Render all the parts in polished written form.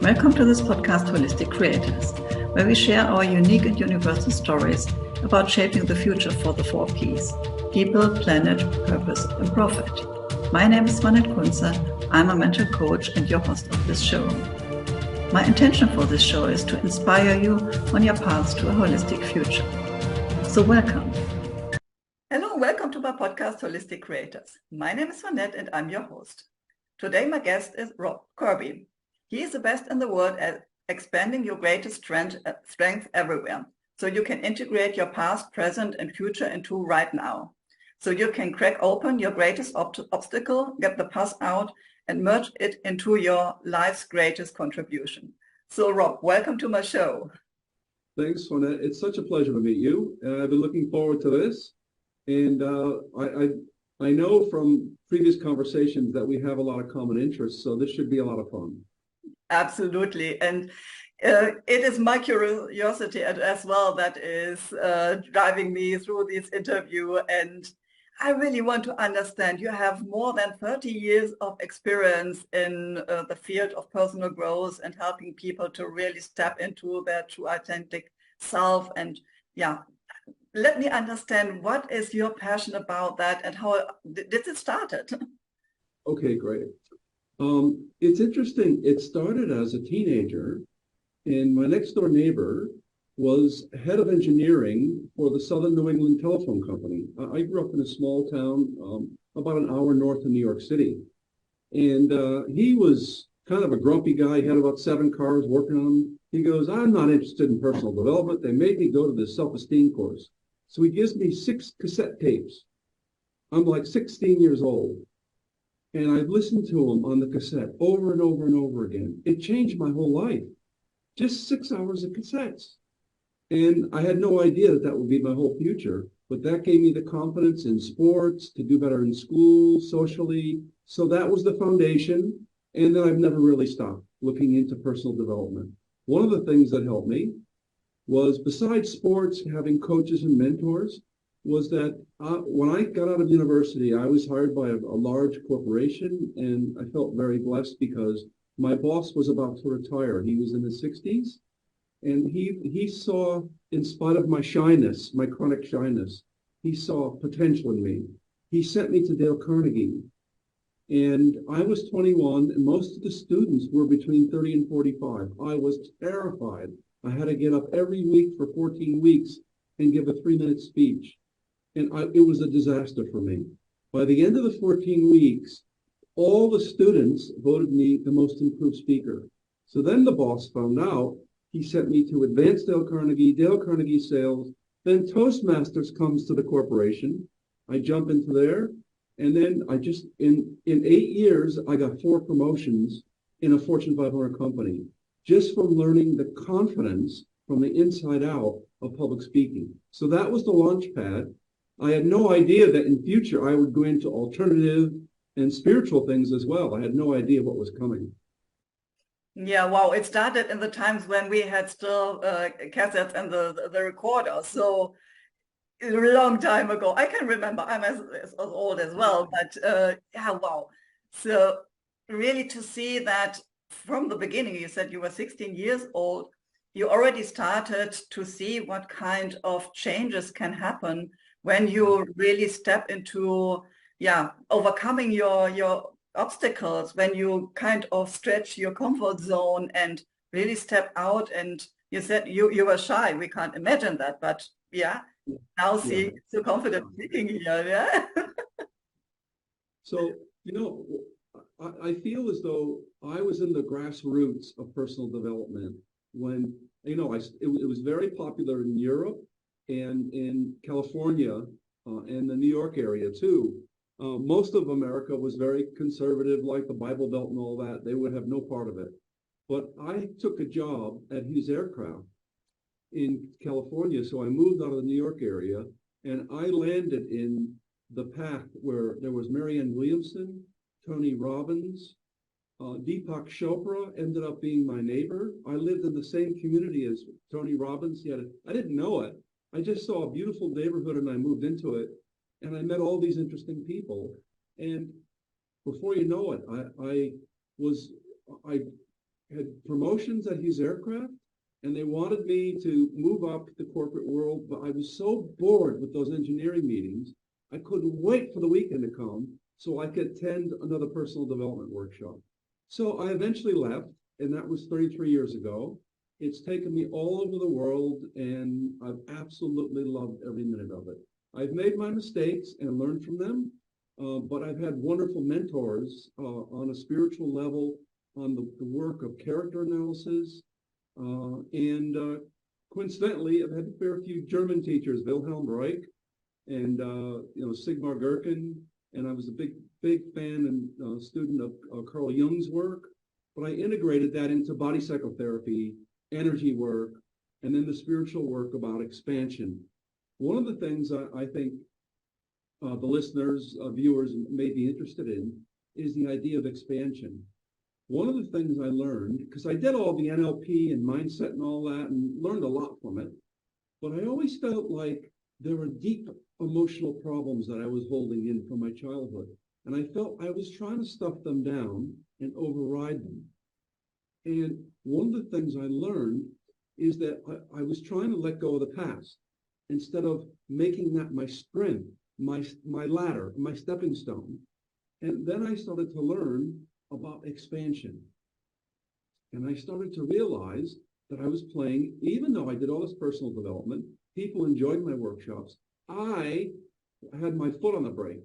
Welcome to this podcast, Holistic Creators, where we share our unique and universal stories about shaping the future for the 4 Ps: people, planet, purpose, and profit. My name is Swanette. I'm a mental coach and your host of this show. My intention for this show is to inspire you on your path to a holistic future. So welcome. Hello, welcome to my podcast, Holistic Creators. My name is Swanette and I'm your host. Today my guest is Kirby. He is the best in the world at expanding your greatest strength everywhere. So you can integrate your past, present, and future into right now. So you can crack open your greatest obstacle, get the puss out, and merge it into your life's greatest contribution. So Rob, welcome to my show. Thanks, Swanette. It's such a pleasure to meet you. I've been looking forward to this. And I know from previous conversations that we have a lot of common interests, so this should be a lot of fun. Absolutely. And it is my curiosity as well that is driving me through this interview. And I really want to understand, you have more than 30 years of experience in the field of personal growth and helping people to really step into their true authentic self. And yeah, let me understand, what is your passion about that and how did it started? Okay, great. It's interesting. It started as a teenager, and my next door neighbor was head of engineering for the Southern New England Telephone Company. I grew up in a small town about an hour north of New York City. And he was kind of a grumpy guy. He had about 7 cars working on them. He goes, "I'm not interested in personal development. They made me go to this self-esteem course." So he gives me 6 cassette tapes. I'm like 16 years old. And I've listened to him on the cassette over and over and over again. It changed my whole life. Just 6 hours of cassettes. And I had no idea that that would be my whole future. But that gave me the confidence in sports, to do better in school, socially. So that was the foundation. And then I've never really stopped looking into personal development. One of the things that helped me was, besides sports, having coaches and mentors, was that when I got out of university, I was hired by a large corporation, and I felt very blessed because my boss was about to retire. He was in his 60s, and he saw, in spite of my shyness, my chronic shyness, he saw potential in me. He sent me to Dale Carnegie, and I was 21, and most of the students were between 30 and 45. I was terrified. I had to get up every week for 14 weeks and give a 3-minute speech. And it was a disaster for me. By the end of the 14 weeks, all the students voted me the most improved speaker. So then the boss found out. He sent me to Advanced Dale Carnegie Sales. Then Toastmasters comes to the corporation. I jump into there. And then in 8 years, I got 4 promotions in a Fortune 500 company, just from learning the confidence from the inside out of public speaking. So that was the launch pad. I had no idea that in future I would go into alternative and spiritual things as well. I had no idea what was coming. Yeah, wow. It started in the times when we had still cassettes and the recorder. So a long time ago. I can remember, I'm as old as well, but yeah, wow. So really to see that from the beginning, you said you were 16 years old, you already started to see what kind of changes can happen when you really step into, overcoming your obstacles, when you kind of stretch your comfort zone and really step out. And you said you were shy. We can't imagine that, but now see, so confident speaking here, yeah. So, I feel as though I was in the grassroots of personal development when, it was very popular in Europe and in California and the New York area too. Most of America was very conservative, like the Bible Belt and all that. They would have no part of it. But I took a job at Hughes Aircraft in California, so I moved out of the New York area, and I landed in the path where there was Maryanne Williamson, Tony Robbins, Deepak Chopra ended up being my neighbor. I lived in the same community as Tony Robbins. I didn't know it. I just saw a beautiful neighborhood and I moved into it, and I met all these interesting people. And before you know it, I had promotions at his aircraft, and they wanted me to move up the corporate world, but I was so bored with those engineering meetings, I couldn't wait for the weekend to come so I could attend another personal development workshop. So I eventually left, and that was 33 years ago. It's taken me all over the world, and I've absolutely loved every minute of it. I've made my mistakes and learned from them, but I've had wonderful mentors on a spiritual level, on the work of character analysis, and coincidentally, I've had a fair few German teachers, Wilhelm Reich and Sigmar Gherkin, and I was a big fan and student of Carl Jung's work, but I integrated that into body psychotherapy, energy work, and then the spiritual work about expansion. One of the things I think the listeners, viewers may be interested in is the idea of expansion. One of the things I learned, because I did all the NLP and mindset and all that and learned a lot from it, but I always felt like there were deep emotional problems that I was holding in from my childhood. And I felt I was trying to stuff them down and override them. And one of the things I learned is that I was trying to let go of the past instead of making that my strength, my ladder, my stepping stone. And then I started to learn about expansion. And I started to realize that I was playing, even though I did all this personal development, people enjoyed my workshops, I had my foot on the brake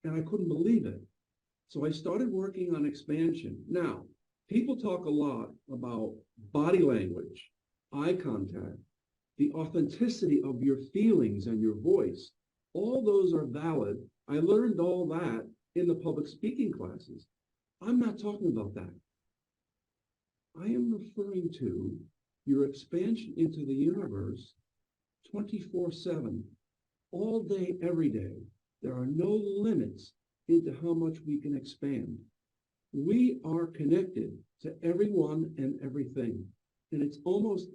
and I couldn't believe it. So I started working on expansion. Now, people talk a lot about body language, eye contact, the authenticity of your feelings and your voice. All those are valid. I learned all that in the public speaking classes. I'm not talking about that. I am referring to your expansion into the universe 24/7, all day, every day. There are no limits into how much we can expand. We are connected to everyone and everything. And it's almost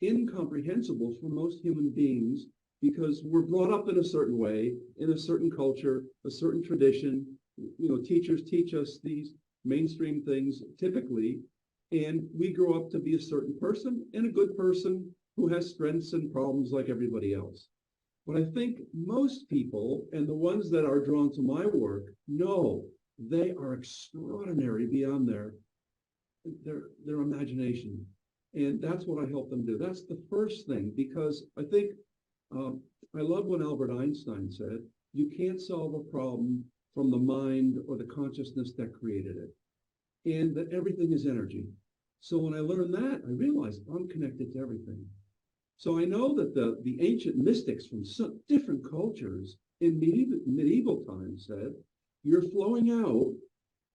incomprehensible for most human beings because we're brought up in a certain way, in a certain culture, a certain tradition. Teachers teach us these mainstream things typically, and we grow up to be a certain person and a good person who has strengths and problems like everybody else. But I think most people, and the ones that are drawn to my work, know they are extraordinary beyond their imagination. And that's what I help them do. That's the first thing, because I think, I love what Albert Einstein said, you can't solve a problem from the mind or the consciousness that created it, and that everything is energy. So when I learned that, I realized I'm connected to everything. So I know that the ancient mystics from some different cultures in medieval times said, your flowing out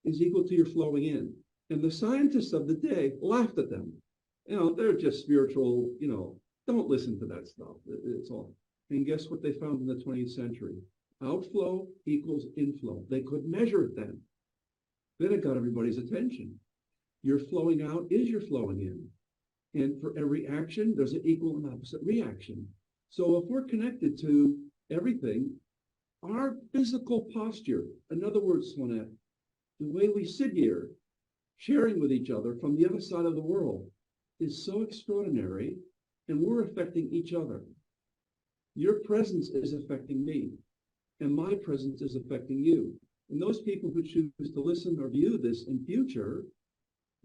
is equal to your flowing in. And the scientists of the day laughed at them. They're just spiritual, don't listen to that stuff. It's all. And guess what they found in the 20th century? Outflow equals inflow. They could measure it then. Then it got everybody's attention. Your flowing out is your flowing in. And for every action, there's an equal and opposite reaction. So if we're connected to everything, our physical posture, in other words, Swanette, the way we sit here, sharing with each other from the other side of the world, is so extraordinary, and we're affecting each other. Your presence is affecting me, and my presence is affecting you. And those people who choose to listen or view this in future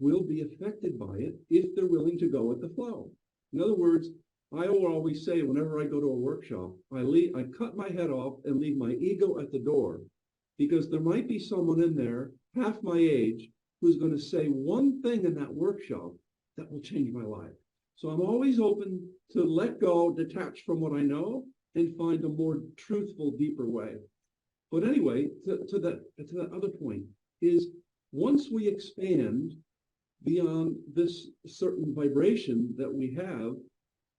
will be affected by it if they're willing to go with the flow. In other words, I will always say whenever I go to a workshop, I cut my head off and leave my ego at the door, because there might be someone in there half my age who's going to say one thing in that workshop that will change my life. So I'm always open to let go, detach from what I know, and find a more truthful, deeper way. But anyway, to that other point is, once we expand beyond this certain vibration that we have,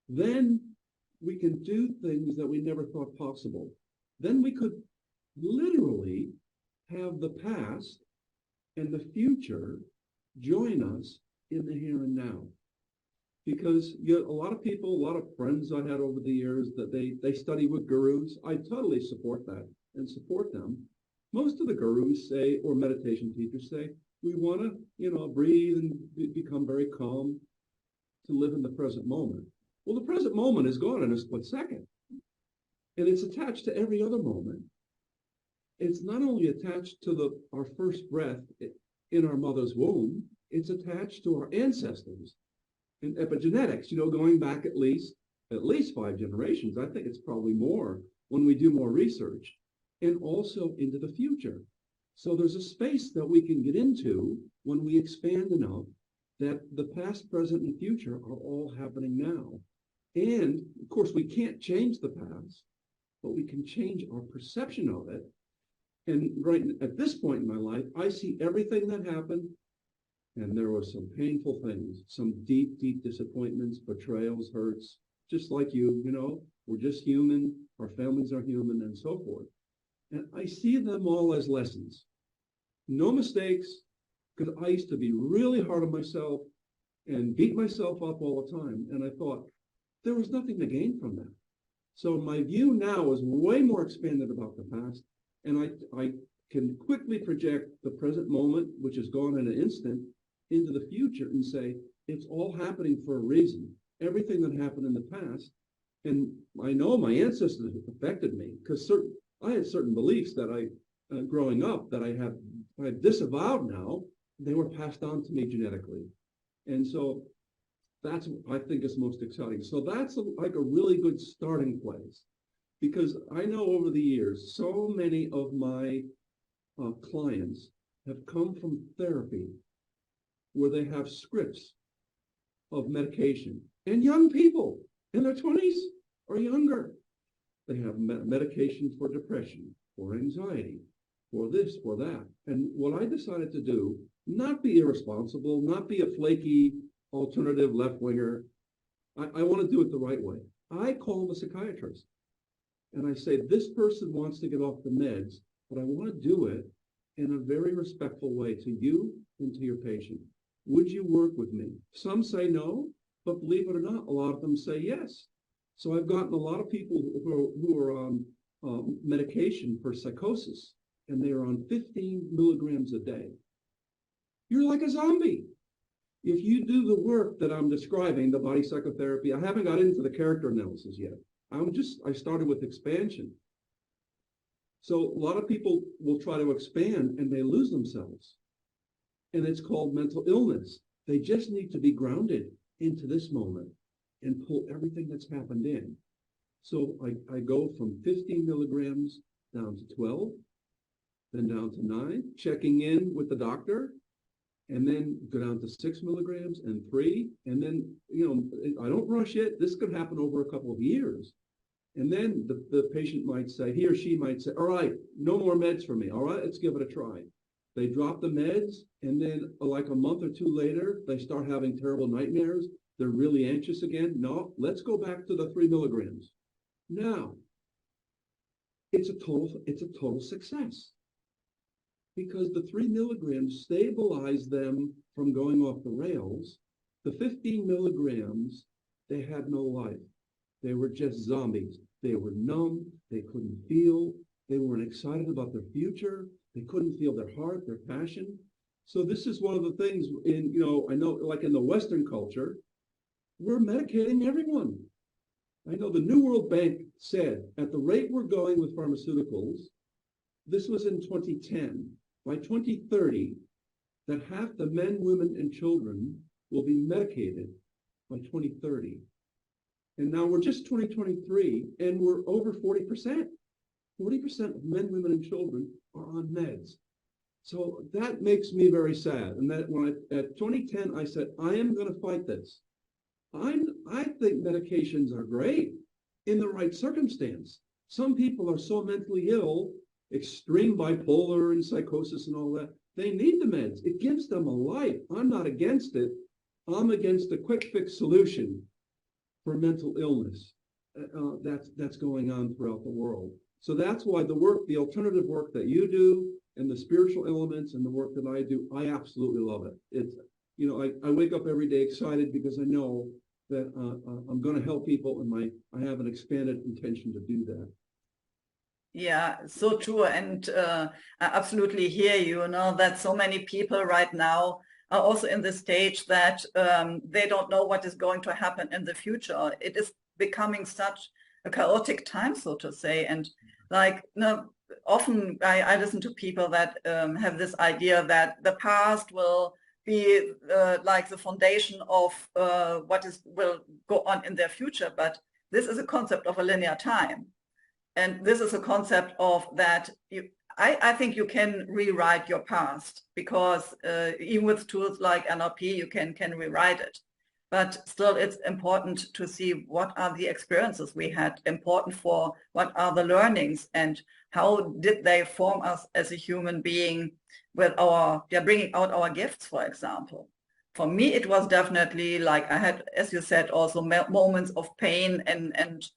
then we can do things that we never thought possible. Then we could literally have the past and the future join us in the here and now. Because a lot of people, a lot of friends I had over the years, that they study with gurus. I totally support that and support them. Most of the gurus say, or meditation teachers say, we want to, breathe and become very calm, to live in the present moment. Well, the present moment is gone in a split second, and it's attached to every other moment. It's not only attached to our first breath in our mother's womb, it's attached to our ancestors and epigenetics, going back at least 5 generations. I think it's probably more when we do more research, and also into the future. So there's a space that we can get into when we expand enough that the past, present, and future are all happening now. And of course, we can't change the past, but we can change our perception of it. And right at this point in my life, I see everything that happened, and there were some painful things, some deep, deep disappointments, betrayals, hurts, just like you, we're just human, our families are human, and so forth. And I see them all as lessons. No mistakes, because I used to be really hard on myself and beat myself up all the time. And I thought, there was nothing to gain from that. So my view now is way more expanded about the past. And I can quickly project the present moment, which is gone in an instant, into the future and say, it's all happening for a reason. Everything that happened in the past. And I know my ancestors affected me, because I had certain beliefs that growing up, that I have disavowed now. They were passed on to me genetically. And so that's what I think is most exciting. So that's like a really good starting place, because I know over the years, so many of my clients have come from therapy where they have scripts of medication, and young people in their 20s or younger. They have medication for depression, for anxiety, for this, for that. And what I decided to do, not be irresponsible, not be a flaky alternative left-winger. I want to do it the right way. I call the psychiatrist and I say, this person wants to get off the meds, but I want to do it in a very respectful way to you and to your patient. Would you work with me? Some say no, but believe it or not, a lot of them say yes. So I've gotten a lot of people who are on medication for psychosis, and they are on 15 milligrams a day. You're like a zombie. If you do the work that I'm describing, the body psychotherapy, I haven't got into the character analysis yet. I started with expansion. So a lot of people will try to expand and they lose themselves. And it's called mental illness. They just need to be grounded into this moment and pull everything that's happened in. So I go from 15 milligrams down to 12, then down to 9, checking in with the doctor, and then go down to 6 milligrams and 3. And then, I don't rush it. This could happen over a couple of years. And then the patient might say, he or she might say, all right, no more meds for me. All right, let's give it a try. They drop the meds, and then like a month or two later, they start having terrible nightmares. They're really anxious again. No, let's go back to the 3 milligrams. Now, it's a total success, because the 3 milligrams stabilize them from going off the rails. The 15 milligrams, they had no life. They were just zombies. They were numb. They couldn't feel. They weren't excited about their future. They couldn't feel their heart, their passion. So this is one of the things I know, like in the Western culture, we're medicating everyone. I know the New World Bank said, at the rate we're going with pharmaceuticals, this was in 2010, by 2030, that half the men, women, and children will be medicated by 2030. And now we're just 2023, and we're over 40%. 40% of men, women, and children are on meds. So that makes me very sad. And that when at 2010, I said, I am going to fight this. I think medications are great in the right circumstance. Some people are so mentally ill, extreme bipolar and psychosis and all that, they need the meds. It gives them a life. I'm not against it. I'm against the quick fix solution for mental illness that's going on throughout the world. So that's why the alternative work that you do and the spiritual elements and the work that I do, I absolutely love it. It's, I wake up every day excited because I know that I'm going to help people, and I have an expanded intention to do that. Yeah, so true. And I absolutely hear you, that so many people right now are also in the stage that they don't know what is going to happen in the future. It is becoming such a chaotic time, so to say. And like, often I listen to people that have this idea that the past will be like the foundation of will go on in their future. But this is a concept of a linear time. And this is a concept of that I think you can rewrite your past because even with tools like NLP, you can rewrite it. But still, it's important to see what are the experiences we had, important for what are the learnings and how did they form us as a human being with bringing out our gifts, for example. For me, it was definitely like I had, as you said, also moments of pain and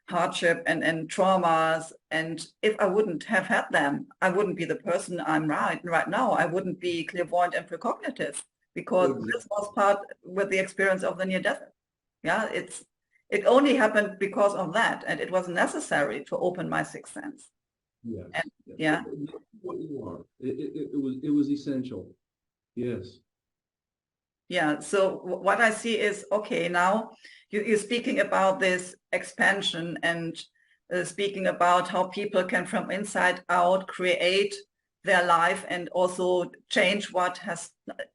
hardship and traumas. And if I wouldn't have had them, I wouldn't be the person I'm right now. I wouldn't be clairvoyant and precognitive because this was part with the experience of the near death. Yeah, it only happened because of that, and it was necessary to open my sixth sense. Yes. And, Yes. yeah. What you are. It was essential. Yes. Yeah. So what I see is, okay, now you're speaking about this expansion and speaking about how people can from inside out create their life and also change what has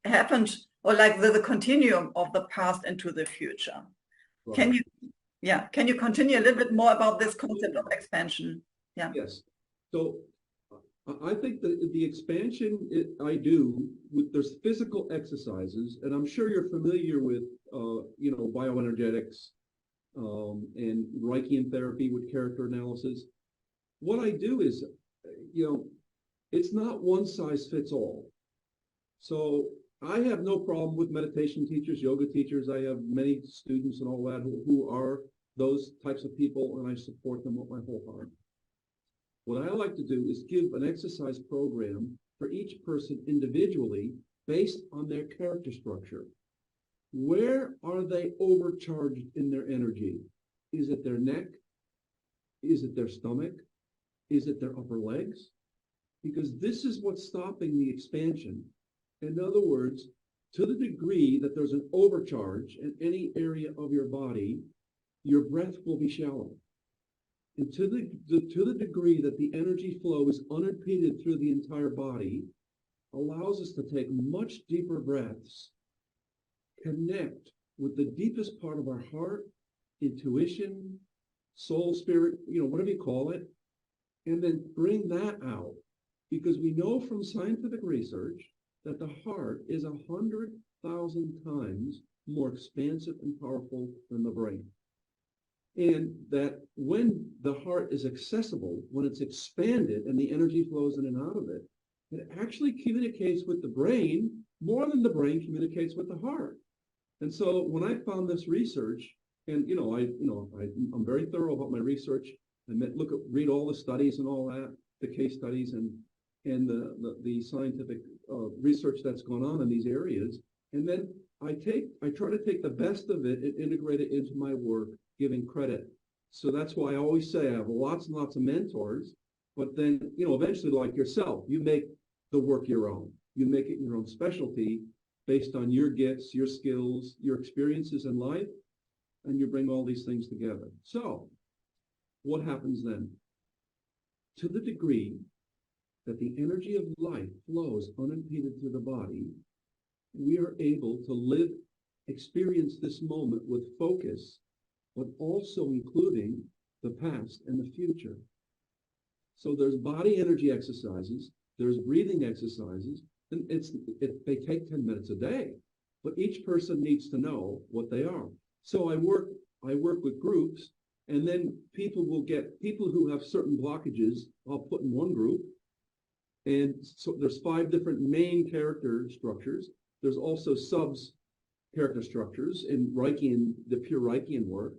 happened, or like the continuum of the past into the future. Right. Can you continue a little bit more about this concept of expansion? Yeah. Yes. So I think that the expansion I do there's physical exercises, and I'm sure you're familiar with bioenergetics and Reichian therapy with character analysis. What I do is, it's not one size fits all. So I have no problem with meditation teachers, yoga teachers. I have many students and all that who are those types of people, and I support them with my whole heart. What I like to do is give an exercise program for each person individually based on their character structure. Where are they overcharged in their energy? Is it their neck? Is it their stomach? Is it their upper legs? Because this is what's stopping the expansion. In other words, to the degree that there's an overcharge in any area of your body, your breath will be shallow. And to the degree that the energy flow is unimpeded through the entire body, allows us to take much deeper breaths, connect with the deepest part of our heart, intuition, soul, spirit, whatever you call it, and then bring that out. Because we know from scientific research that the heart is 100,000 times more expansive and powerful than the brain. And that when the heart is accessible, when it's expanded and the energy flows in and out of it, it actually communicates with the brain more than the brain communicates with the heart. And so when I found this research, and I'm very thorough about my research. I read all the studies and all that, the case studies and the scientific research that's gone on in these areas, and then I try to take the best of it and integrate it into my work, giving credit. So that's why I always say I have lots and lots of mentors, but then eventually, like yourself, you make the work your own. You make it your own specialty based on your gifts, your skills, your experiences in life, and you bring all these things together. So what happens then? To the degree that the energy of life flows unimpeded through the body, we are able to experience this moment with focus, but also including the past and the future. So there's body energy exercises, there's breathing exercises, and they take 10 minutes a day, but each person needs to know what they are. So I work with groups, and then people who have certain blockages, I'll put in one group. And so there's 5 different main character structures. There's also character structures in Reichian, the pure Reichian work.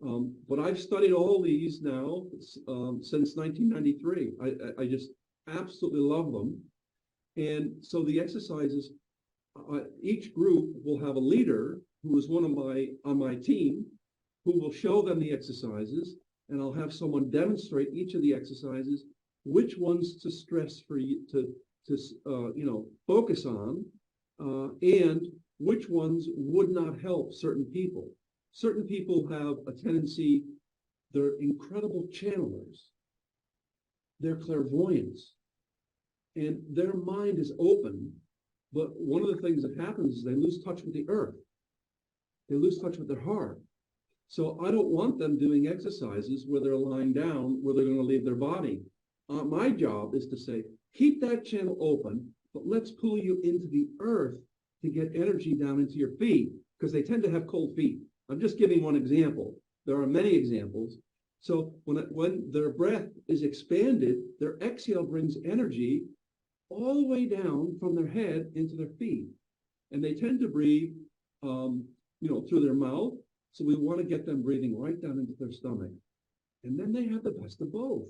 But I've studied all these now since 1993. I just absolutely love them. And so the exercises, each group will have a leader who is on my team, who will show them the exercises. and I'll have someone demonstrate each of the exercises, which ones to stress for you to focus on, and which ones would not help certain people. Certain people have a tendency, they're incredible channelers, they're clairvoyants, and their mind is open, but one of the things that happens is they lose touch with the earth. They lose touch with their heart. So I don't want them doing exercises where they're lying down, where they're going to leave their body. My job is to say, keep that channel open, but let's pull you into the earth to get energy down into your feet, because they tend to have cold feet. I'm just giving one example. There are many examples. So when their breath is expanded, their exhale brings energy all the way down from their head into their feet. And they tend to breathe, through their mouth. So we want to get them breathing right down into their stomach. And then they have the best of both.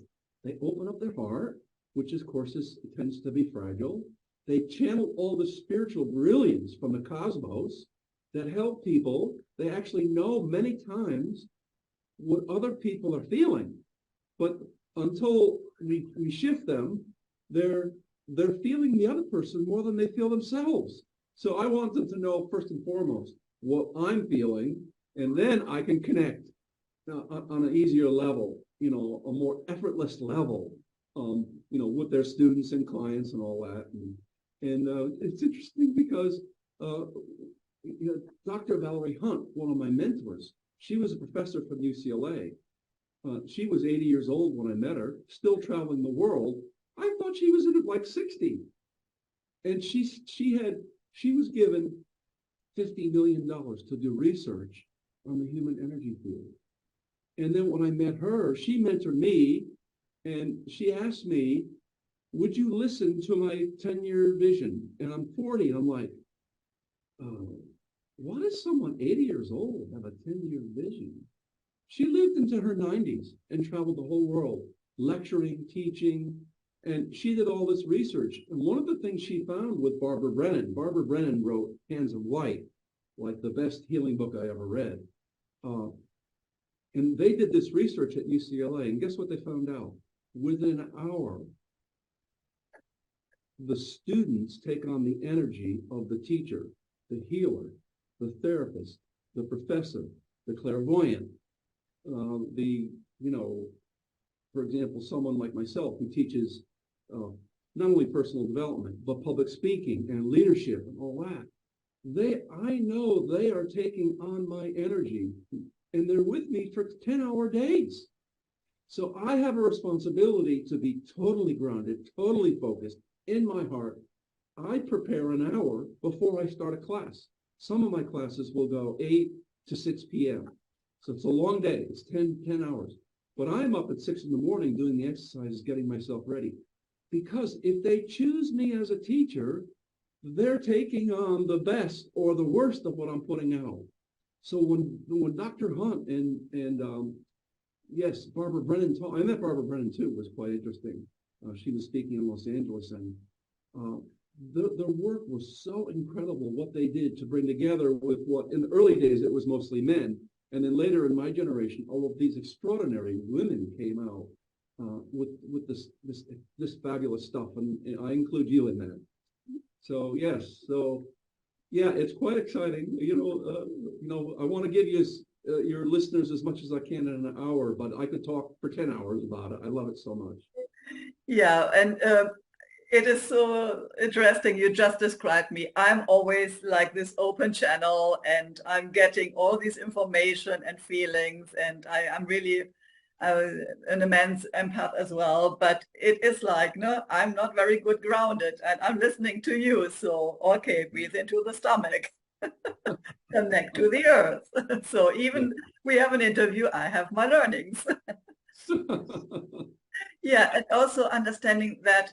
They open up their heart, which of course tends to be fragile. They channel all the spiritual brilliance from the cosmos that help people. They actually know many times what other people are feeling. But until we shift them, they're feeling the other person more than they feel themselves. So I want them to know first and foremost what I'm feeling, and then I can connect on an easier level, a more effortless level, with their students and clients and all that. And it's interesting because Dr. Valerie Hunt, one of my mentors, she was a professor from UCLA. She was 80 years old when I met her, still traveling the world. I thought she was in like 60. And she was given $50 million to do research on the human energy field. And then when I met her, she mentored me, and she asked me, would you listen to my 10-year vision? And I'm 40, and I'm like, why does someone 80 years old have a 10-year vision? She lived into her 90s and traveled the whole world, lecturing, teaching, and she did all this research. And one of the things she found with Barbara Brennan wrote Hands of Light, like the best healing book I ever read. And they did this research at UCLA, and guess what they found out? Within an hour, the students take on the energy of the teacher, the healer, the therapist, the professor, the clairvoyant, for example, someone like myself who teaches not only personal development, but public speaking and leadership and all that. I know they are taking on my energy, and they're with me for 10-hour days. So I have a responsibility to be totally grounded, totally focused in my heart. I prepare an hour before I start a class. Some of my classes will go 8 to 6 p.m. So it's a long day. It's 10 hours. But I'm up at 6 in the morning doing the exercises, getting myself ready. Because if they choose me as a teacher, they're taking on the best or the worst of what I'm putting out. So when Dr. Hunt and yes, Barbara Brennan I met Barbara Brennan too. It was quite interesting. She was speaking in Los Angeles, and the work was so incredible what they did to bring together with what in the early days it was mostly men, and then later in my generation, all of these extraordinary women came out with this fabulous stuff, and I include you in that. So yes, yeah, it's quite exciting. I want to give you your listeners as much as I can in an hour, but I could talk for 10 hours about it. I love it so much. Yeah, and it is so interesting. You just described me. I'm always like this open channel, and I'm getting all this information and feelings, and I'm really an immense empath as well. But it is like, no, I'm not very good grounded, and I'm listening to you. So, okay, breathe into the stomach. Connect to the earth. So even we have an interview, I have my learnings. Yeah, and also understanding that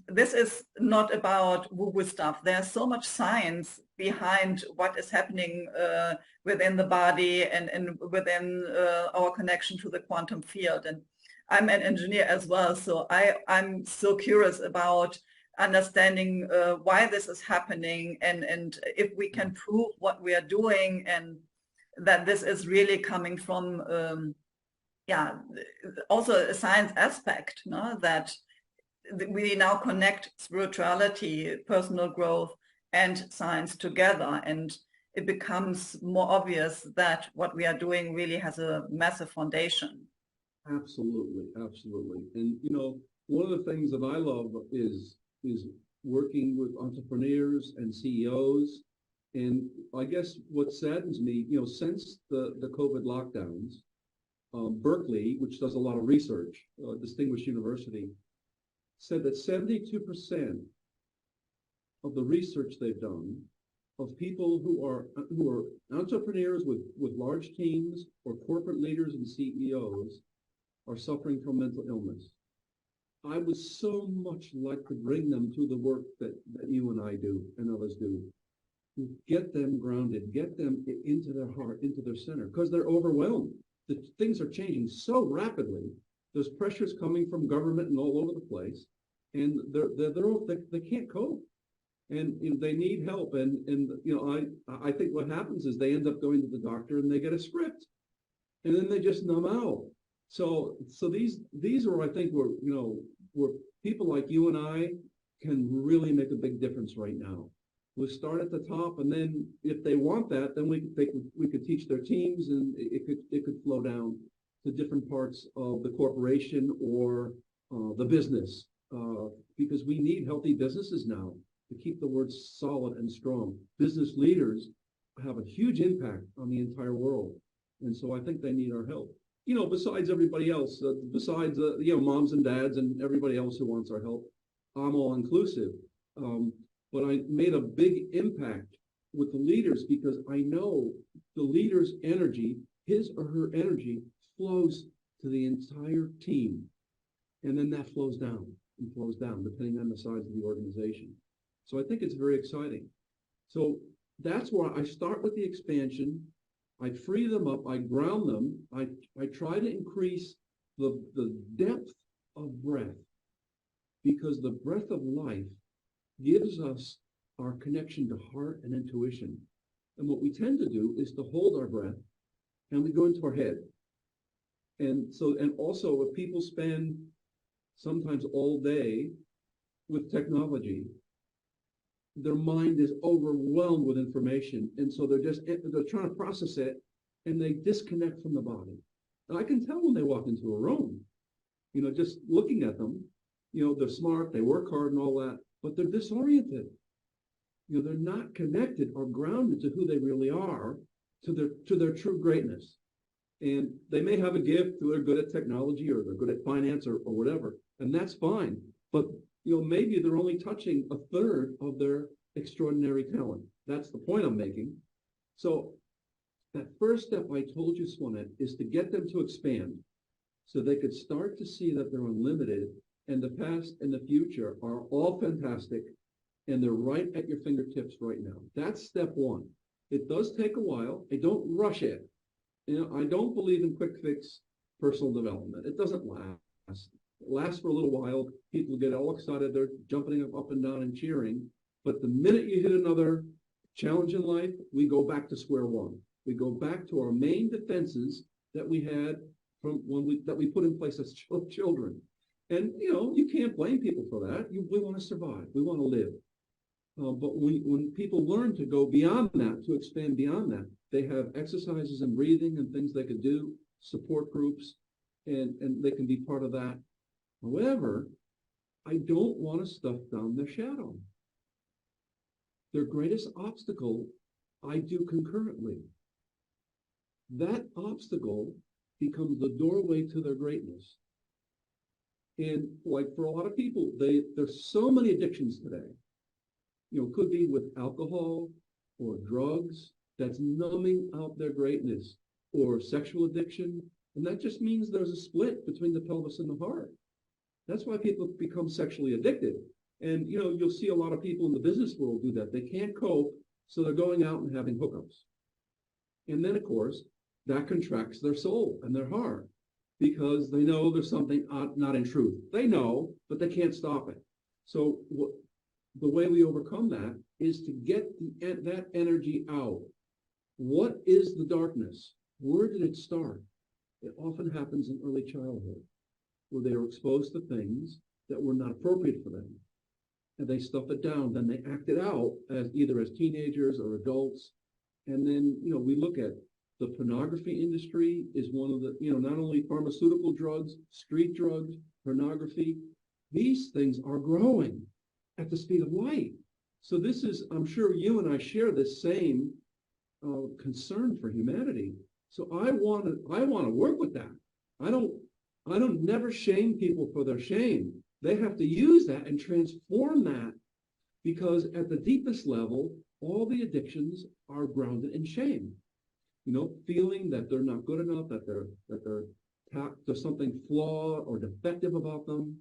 this is not about woo-woo stuff. There's so much science behind what is happening within the body and within our connection to the quantum field. And I'm an engineer as well, so I'm so curious about understanding why this is happening, and if we can prove what we are doing, and that this is really coming from yeah, also a science aspect, no? That we now connect spirituality, personal growth, and science together, and it becomes more obvious that what we are doing really has a massive foundation. Absolutely, absolutely. And you know, one of the things that I love is working with entrepreneurs and CEOs. And I guess what saddens me, you know, since the COVID lockdowns, Berkeley, which does a lot of research, distinguished university, said that 72% of the research they've done of people who are entrepreneurs with large teams or corporate leaders and CEOs are suffering from mental illness. I would so much like to bring them to the work that you and I do and others do. Get them grounded, get them into their heart, into their center, because they're overwhelmed. The things are changing so rapidly. There's pressures coming from government and all over the place, and they can't cope, and you know, they need help. And you know, I think what happens is they end up going to the doctor and they get a script, and then they just numb out. So these are, I think, where people like you and I can really make a big difference right now. We'll start at the top, and then if they want that, then we could teach their teams, and it could flow down to different parts of the corporation or the business, because we need healthy businesses now to keep the words solid and strong. Business leaders have a huge impact on the entire world, and so I think they need our help. You know, besides everybody else, besides you know, moms and dads and everybody else who wants our help, I'm all inclusive. But I made a big impact with the leaders because I know the leader's energy, his or her energy, flows to the entire team. And then that flows down and flows down, depending on the size of the organization. So I think it's very exciting. So that's why I start with the expansion. I free them up, I ground them, I try to increase the depth of breath, because the breath of life gives us our connection to heart and intuition. And what we tend to do is to hold our breath and we go into our head. And also if people spend sometimes all day with technology, their mind is overwhelmed with information. And so they're trying to process it and they disconnect from the body. And I can tell when they walk into a room, you know, just looking at them, you know, they're smart, they work hard and all that, but they're disoriented. You know, they're not connected or grounded to who they really are, to their true greatness. And they may have a gift, they're good at technology or they're good at finance or whatever, and that's fine. But you know, maybe they're only touching a third of their extraordinary talent. That's the point I'm making. So that first step I told you, Swanette, is to get them to expand so they could start to see that they're unlimited and the past and the future are all fantastic and they're right at your fingertips right now. That's step one. It does take a while. I don't rush it. You know, I don't believe in quick fix personal development. It doesn't last. It lasts for a little while. People get all excited. They're jumping up and down and cheering. But the minute you hit another challenge in life, we go back to square one. We go back to our main defenses that we had from that we put in place as children. And, you know, you can't blame people for that. We want to survive. We want to live. But when people learn to go beyond that, to expand beyond that, they have exercises and breathing and things they could do, support groups, and they can be part of that. However, I don't want to stuff down their shadow. Their greatest obstacle, I do concurrently. That obstacle becomes the doorway to their greatness. And like for a lot of people, there's so many addictions today. You know, could be with alcohol or drugs that's numbing out their greatness, or sexual addiction. And that just means there's a split between the pelvis and the heart. That's why people become sexually addicted. And, you know, you'll see a lot of people in the business world do that. They can't cope, so they're going out and having hookups. And then, of course, that contracts their soul and their heart because they know there's something not in truth. They know, but they can't stop it. So the way we overcome that is to get that energy out. What is the darkness? Where did it start? It often happens in early childhood, where they are exposed to things that were not appropriate for them. And they stuff it down, then they act it out as either as teenagers or adults. And then, we look at the pornography industry is one of the, not only pharmaceutical drugs, street drugs, pornography, these things are growing at the speed of light. So this is, I'm sure you and I share this same concern for humanity. So I want to work with that. I don't never shame people for their shame. They have to use that and transform that, because at the deepest level, all the addictions are grounded in shame. Feeling that they're not good enough, that there's something flawed or defective about them.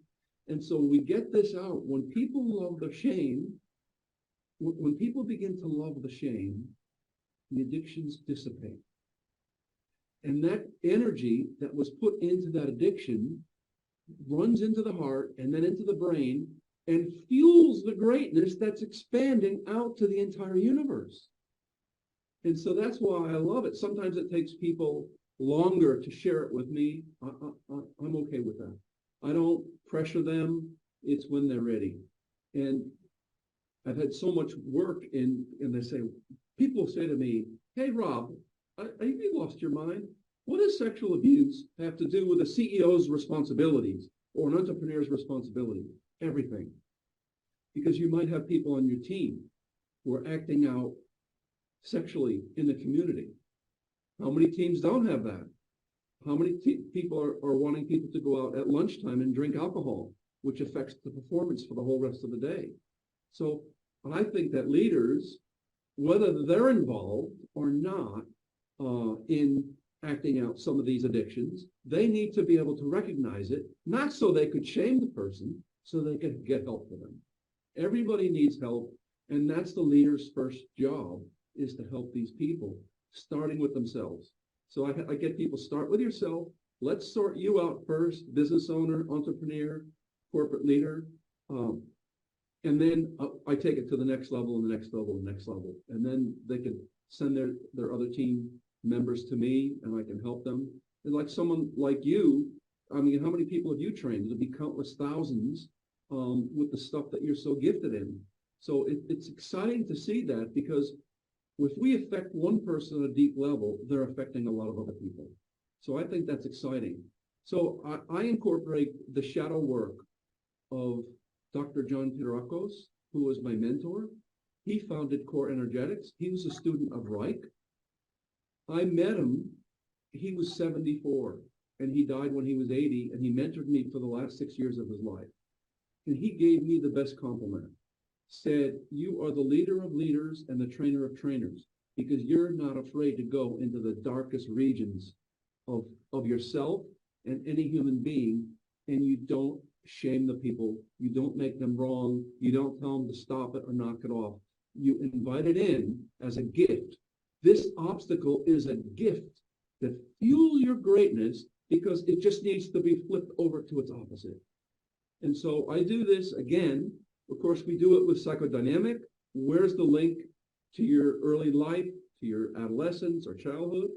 And so we get this out. When people love the shame, when people begin to love the shame, the addictions dissipate. And that energy that was put into that addiction runs into the heart and then into the brain and fuels the greatness that's expanding out to the entire universe. And so that's why I love it. Sometimes it takes people longer to share it with me. I'm okay with that. I don't pressure them. It's when they're ready. And I've had so much work and people say to me, "Hey, Rob, have you lost your mind? What does sexual abuse have to do with a CEO's responsibilities or an entrepreneur's responsibility?" Everything. Because you might have people on your team who are acting out sexually in the community. How many teams don't have that? How many people are wanting people to go out at lunchtime and drink alcohol, which affects the performance for the whole rest of the day? So I think that leaders, whether they're involved or not in acting out some of these addictions, they need to be able to recognize it, not so they could shame the person, so they could get help for them. Everybody needs help, and that's the leader's first job, is to help these people, starting with themselves. So I get people, start with yourself. Let's sort you out first, business owner, entrepreneur, corporate leader. And then I take it to the next level and the next level and the next level. And then they can send their other team members to me, and I can help them. And like someone like you, I mean, how many people have you trained? It'll be countless thousands with the stuff that you're so gifted in. So it's exciting to see that, because if we affect one person at a deep level, they're affecting a lot of other people. So I think that's exciting. So I incorporate the shadow work of Dr. John Pirakos, who was my mentor. He founded Core Energetics. He was a student of Reich. I met him, he was 74, and he died when he was 80, and he mentored me for the last 6 years of his life. And he gave me the best compliment. Said, "You are the leader of leaders and the trainer of trainers, because you're not afraid to go into the darkest regions of yourself and any human being, and you don't shame the people, you don't make them wrong, you don't tell them to stop it or knock it off. You invite it in as a gift. This obstacle is a gift that fuels your greatness, because it just needs to be flipped over to its opposite." And so I do this again. Of course, we do it with psychodynamic. Where's the link to your early life, to your adolescence or childhood?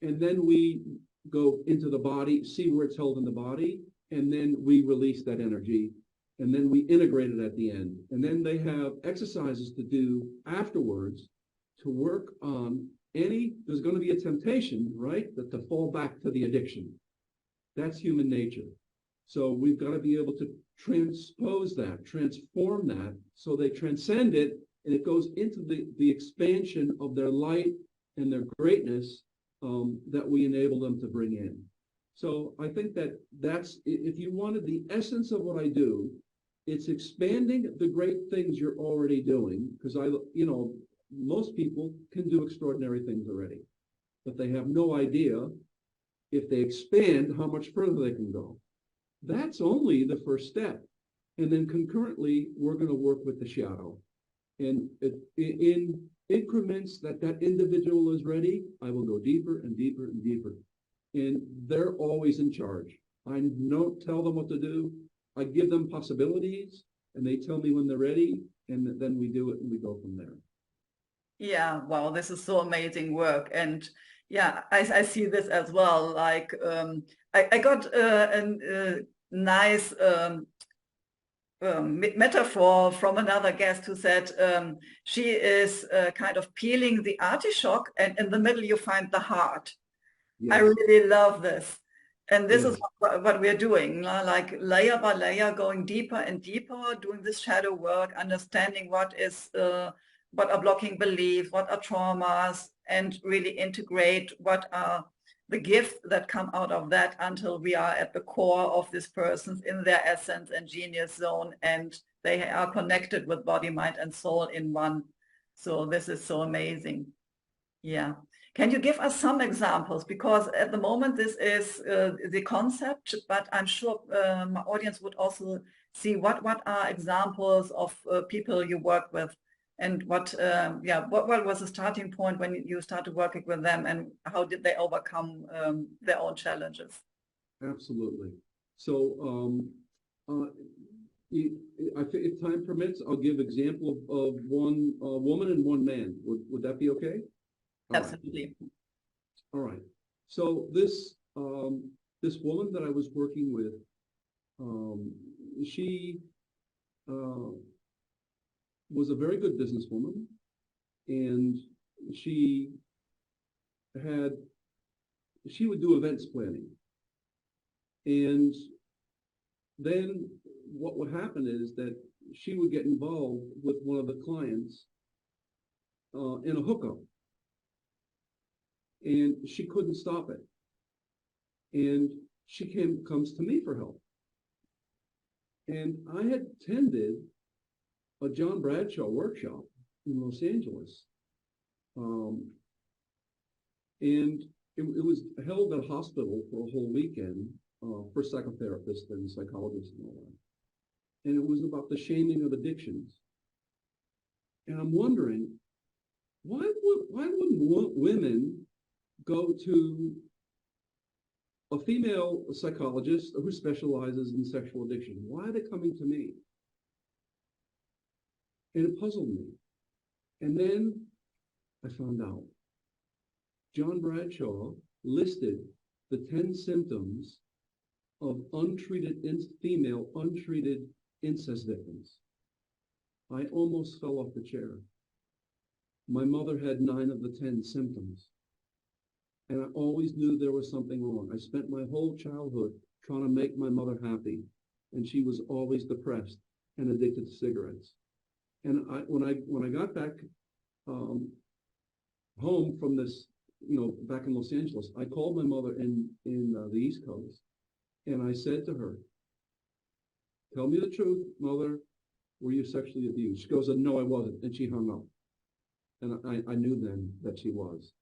And then we go into the body, see where it's held in the body, and then we release that energy, and then we integrate it at the end. And then they have exercises to do afterwards to work on there's going to be a temptation, right, that to fall back to the addiction. That's human nature. So we've got to be able to transpose that, transform that, so they transcend it, and it goes into the expansion of their light and their greatness that we enable them to bring in. So I think that's, if you wanted the essence of what I do, it's expanding the great things you're already doing, because most people can do extraordinary things already, but they have no idea, if they expand, how much further they can go. That's only the first step. And then concurrently, we're going to work with the shadow. And in increments that individual is ready, I will go deeper and deeper and deeper. And they're always in charge. I don't tell them what to do. I give them possibilities, and they tell me when they're ready, and then we do it and we go from there. Yeah, wow, this is so amazing work. And Yeah, I see this as well. Like I got a nice metaphor from another guest who said she is kind of peeling the artichoke, and in the middle you find the heart. I Yes, really love this. And this is yes, what we're doing, like layer by layer, going deeper and deeper, doing this shadow work, understanding what are blocking beliefs, what are traumas, and really integrate what are the gifts that come out of that until we are at the core of this person's in their essence and genius zone, and they are connected with body, mind, and soul in one. So this is so amazing. Yeah. Can you give us some examples? Because at the moment, this is the concept, but I'm sure my audience would also see what are examples of people you work with, and what was the starting point when you started working with them, and how did they overcome their own challenges? absolutely. So, uh, if time permits, I'll give example of one woman and one man. Would that be okay? All right. Absolutely. All right. So this woman that I was working with, she uh, was a very good businesswoman, and she had she would do events planning, and then what would happen is that she would get involved with one of the clients in a hookup, and she couldn't stop it, and she comes to me for help. And I had attended a John Bradshaw workshop in Los Angeles, and it was held at a hospital for a whole weekend for psychotherapists and psychologists and all that. And it was about the shaming of addictions. And I'm wondering, why wouldn't women go to a female psychologist who specializes in sexual addiction? Why are they coming to me? And it puzzled me. And then I found out John Bradshaw listed the 10 symptoms of female untreated incest victims. I almost fell off the chair. My mother had 9 of the 10 symptoms. And I always knew there was something wrong. I spent my whole childhood trying to make my mother happy, and she was always depressed and addicted to cigarettes. And when I got back home from this, back in Los Angeles, I called my mother in the East Coast, and I said to her, "Tell me the truth, Mother. Were you sexually abused?" She goes, "No, I wasn't," and she hung up. And I knew then that she was.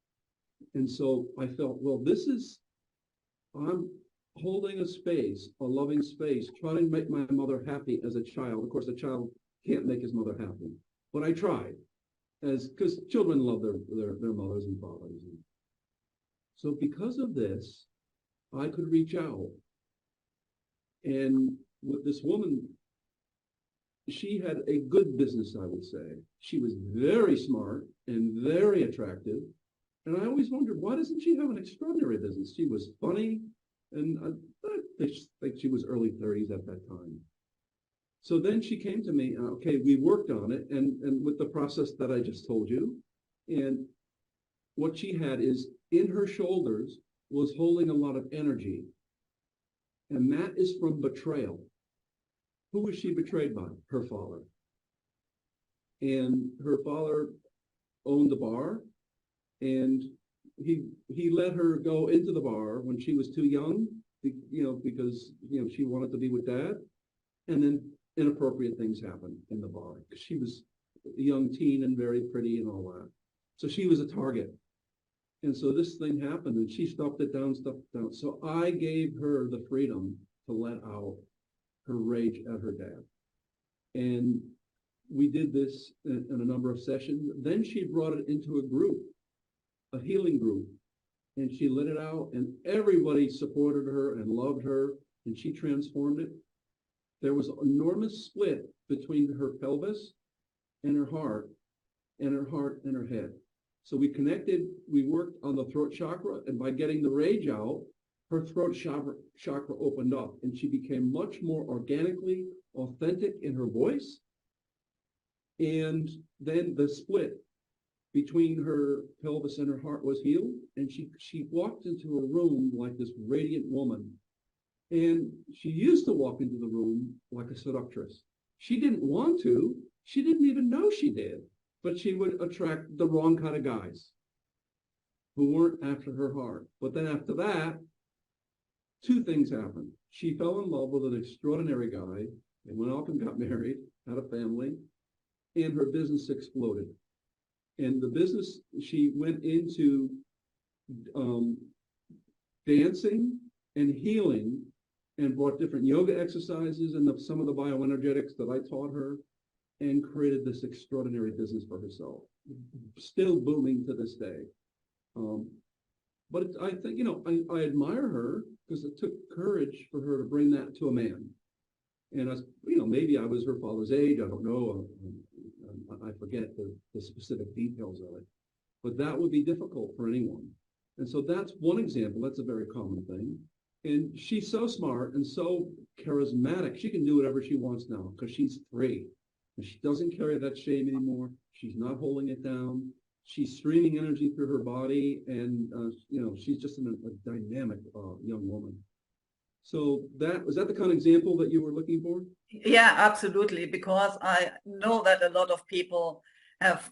And so I felt, well, I'm holding a space, a loving space, trying to make my mother happy as a child. Of course, a child can't make his mother happy, but I tried, because children love their mothers and fathers. So because of this, I could reach out. And with this woman, she had a good business, I would say. She was very smart and very attractive. And I always wondered, why doesn't she have an extraordinary business? She was funny, and I think she was early 30s at that time. So then she came to me, and okay, we worked on it, and with the process that I just told you. And what she had is, in her shoulders was holding a lot of energy. And that is from betrayal. Who was she betrayed by? Her father. And her father owned a bar, and he let her go into the bar when she was too young, because she wanted to be with dad, and then inappropriate things happened in the bar because she was a young teen and very pretty and all that. So she was a target, and so this thing happened, and she stuffed it down. So I gave her the freedom to let out her rage at her dad, and we did this in a number of sessions. Then she brought it into a group, a healing group, and she let it out, and everybody supported her and loved her, and she transformed it. There was an enormous split between her pelvis and her heart and her head. So we connected, we worked on the throat chakra, and by getting the rage out, her throat chakra opened up, and she became much more organically authentic in her voice. And then the split between her pelvis and her heart was healed, and she walked into a room like this radiant woman. And she used to walk into the room like a seductress. She didn't want to. She didn't even know she did. But she would attract the wrong kind of guys who weren't after her heart. But then after that, two things happened. She fell in love with an extraordinary guy and went off and got married, had a family, and her business exploded. And the business, she went into dancing and healing and brought different yoga exercises and some of the bioenergetics that I taught her, and created this extraordinary business for herself, still booming to this day. But I think, I admire her because it took courage for her to bring that to a man. And, maybe I was her father's age. I don't know. I forget the specific details of it. But that would be difficult for anyone. And so that's one example. That's a very common thing. And she's so smart and so charismatic. She can do whatever she wants now because she's free. And she doesn't carry that shame anymore. She's not holding it down. She's streaming energy through her body. And, she's just a dynamic young woman. So was that the kind of example that you were looking for? Yeah, absolutely. Because I know that a lot of people have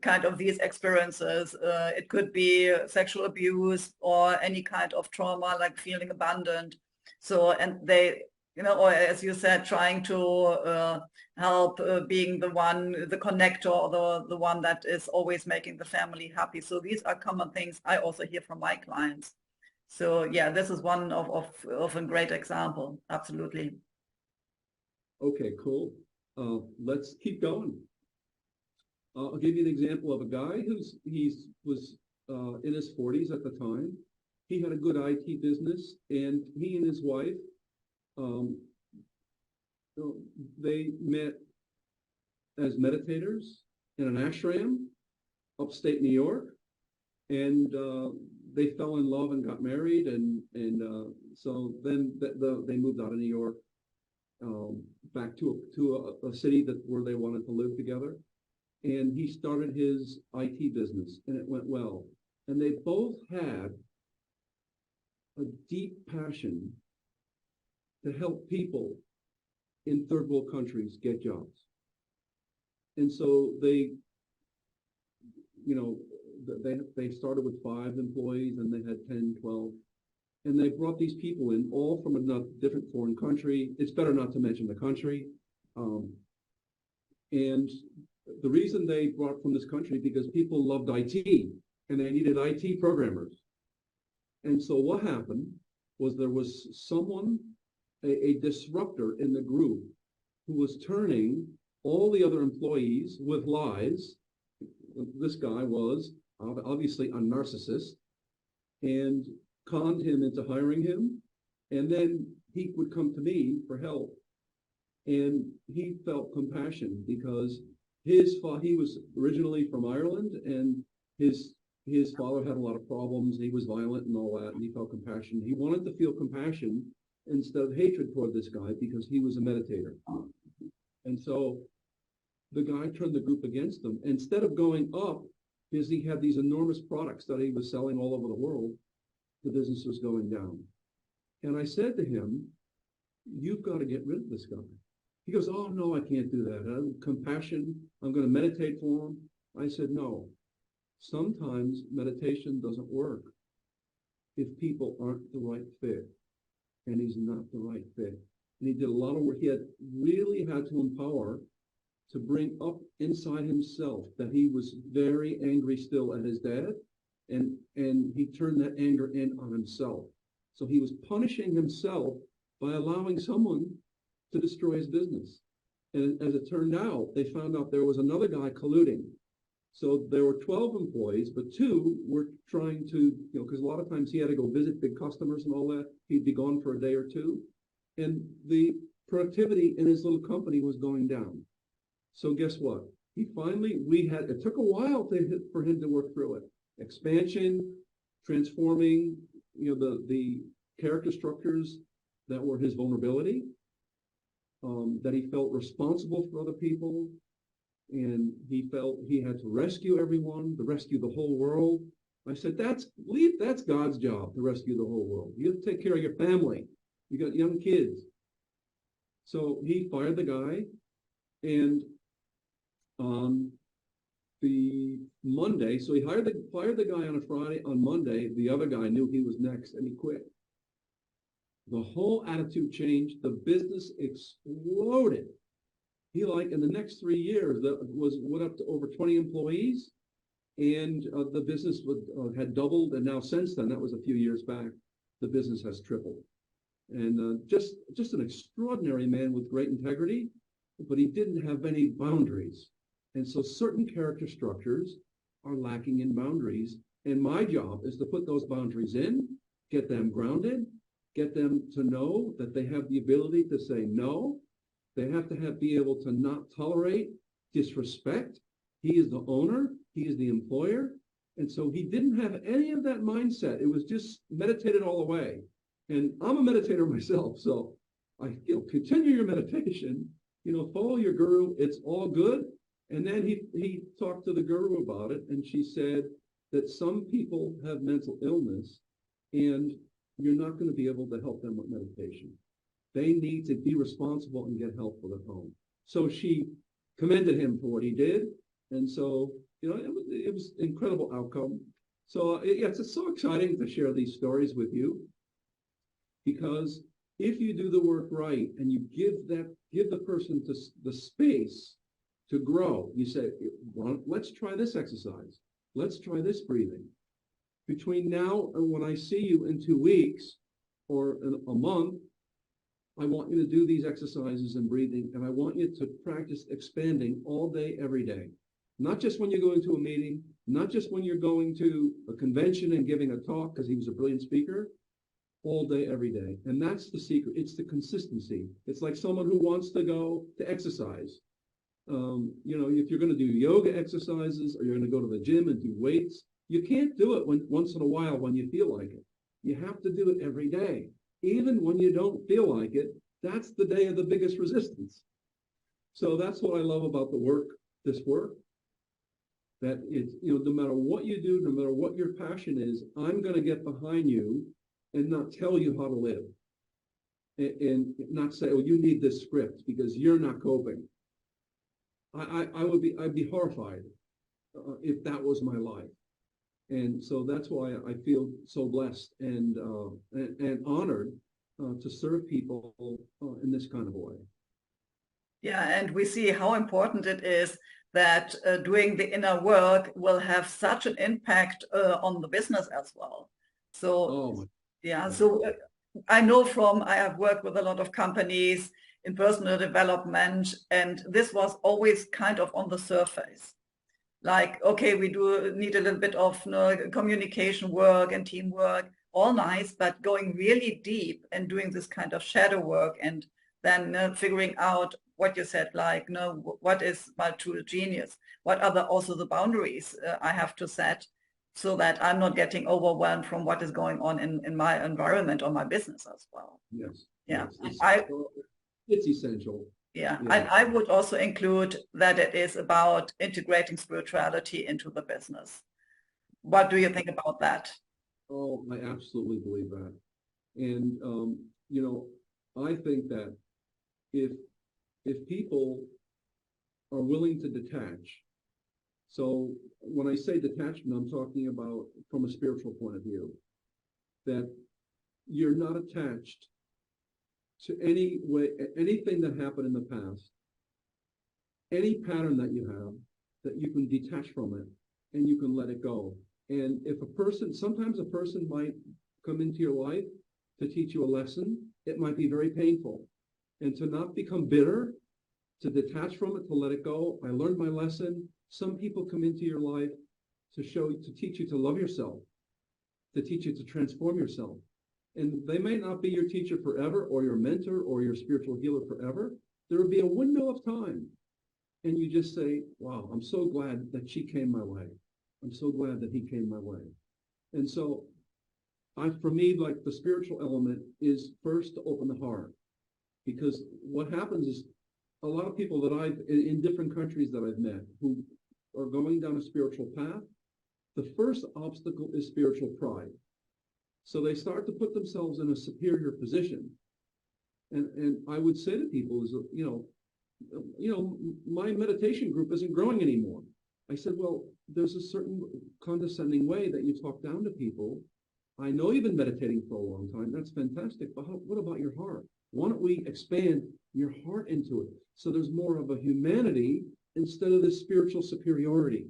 kind of these experiences. It could be sexual abuse or any kind of trauma, like feeling abandoned. So, and they, or as you said, trying to help being the connector, or the one that is always making the family happy. So these are common things I also hear from my clients. So yeah, this is one of a great example. Absolutely. Okay, cool. Let's keep going. I'll give you an example of a guy he was in his 40s at the time. He had a good IT business, and he and his wife, they met as meditators in an ashram upstate New York, and they fell in love and got married, and so then they moved out of New York back to a city where they wanted to live together. And he started his IT business, and it went well. And they both had a deep passion to help people in third world countries get jobs. And so they started with 5 employees, and they had 10, 12. And they brought these people in, all from a different foreign country. It's better not to mention the country. And the reason they brought from this country, because people loved IT, and they needed IT programmers. And so what happened was there was someone, a disruptor in the group, who was turning all the other employees with lies. This guy was obviously a narcissist, and conned him into hiring him. And then he would come to me for help. And he felt compassion because he was originally from Ireland, and his father had a lot of problems. He was violent and all that, and he felt compassion. He wanted to feel compassion instead of hatred toward this guy because he was a meditator. And so the guy turned the group against him. Instead of going up, because he had these enormous products that he was selling all over the world, the business was going down. And I said to him, "You've got to get rid of this guy." He goes, "Oh, no, I can't do that. Compassion, I'm going to meditate for him." I said, "No, sometimes meditation doesn't work if people aren't the right fit." And he's not the right fit. And he did a lot of work. He really had to empower to bring up inside himself that he was very angry still at his dad. And he turned that anger in on himself. So he was punishing himself by allowing someone to destroy his business. And as it turned out, they found out there was another guy colluding. So there were 12 employees, but 2 were trying to, because a lot of times he had to go visit big customers and all that. He'd be gone for a day or 2. And the productivity in his little company was going down. So guess what? it took a while for him to work through it. Expansion, transforming, the character structures that were his vulnerability, that he felt responsible for other people, and he felt he had to rescue everyone, to rescue the whole world. I said, that's God's job, to rescue the whole world. You have to take care of your family. You got young kids. So he fired the guy, and on the Monday, so he fired the guy on a Friday. On Monday, the other guy knew he was next, and he quit. The whole attitude changed. The business exploded. He, in the next 3 years, went up to over 20 employees, and the business had doubled. And now since then, that was a few years back, the business has tripled. And just an extraordinary man with great integrity, but he didn't have any boundaries. And so certain character structures are lacking in boundaries. And my job is to put those boundaries in, get them grounded, get them to know that they have the ability to say no. They have to be able to not tolerate disrespect. He is the owner. He is the employer. And so he didn't have any of that mindset. It was just meditated all away. And I'm a meditator myself. So continue your meditation, follow your guru. It's all good. And then he talked to the guru about it. And she said that some people have mental illness, and you're not going to be able to help them with meditation. They need to be responsible and get help for their home. So she commended him for what he did. And so, it was an incredible outcome. So it's so exciting to share these stories with you, because if you do the work right and you give the person the space to grow, you say, well, let's try this exercise. Let's try this breathing. Between now and when I see you in 2 weeks or in a month, I want you to do these exercises and breathing, and I want you to practice expanding all day, every day. Not just when you're going to a meeting, not just when you're going to a convention and giving a talk, because he was a brilliant speaker, all day, every day. And that's the secret. It's the consistency. It's like someone who wants to go to exercise. If you're going to do yoga exercises, or you're going to go to the gym and do weights, you can't do it once in a while when you feel like it. You have to do it every day. Even when you don't feel like it, that's the day of the biggest resistance. So that's what I love about this work, that it's, no matter what you do, no matter what your passion is, I'm going to get behind you and not tell you how to live, and not say, oh, you need this script because you're not coping. I'd be horrified if that was my life. And so that's why I feel so blessed and honored to serve people in this kind of way. Yeah, and we see how important it is that doing the inner work will have such an impact on the business as well. So, I know I have worked with a lot of companies in personal development, and this was always kind of on the surface. Like, okay, we do need a little bit of communication work and teamwork, all nice, but going really deep and doing this kind of shadow work, and then figuring out what you said, like, what is my true genius? What are also the boundaries I have to set, so that I'm not getting overwhelmed from what is going on in my environment or my business as well. Yes. Yeah. Yes. It's essential. Yeah. I would also include that it is about integrating spirituality into the business. What do you think about that? Oh, I absolutely believe that. And, I think that if people are willing to detach, so when I say detachment, I'm talking about from a spiritual point of view, that you're not attached to anything that happened in the past, any pattern that you have, that you can detach from it and you can let it go. And sometimes a person might come into your life to teach you a lesson. It might be very painful. And to not become bitter, to detach from it, to let it go. I learned my lesson. Some people come into your life to teach you to love yourself, to teach you to transform yourself. And they may not be your teacher forever, or your mentor, or your spiritual healer forever. There will be a window of time and you just say, wow, I'm so glad that she came my way. I'm so glad that he came my way. And so for me, like the spiritual element is first to open the heart, because what happens is a lot of people that in different countries that I've met who are going down a spiritual path, the first obstacle is spiritual pride. So they start to put themselves in a superior position. And I would say to people is, my meditation group isn't growing anymore. I said, well, there's a certain condescending way that you talk down to people. I know you've been meditating for a long time. That's fantastic. But what about your heart? Why don't we expand your heart into it? So there's more of a humanity instead of this spiritual superiority.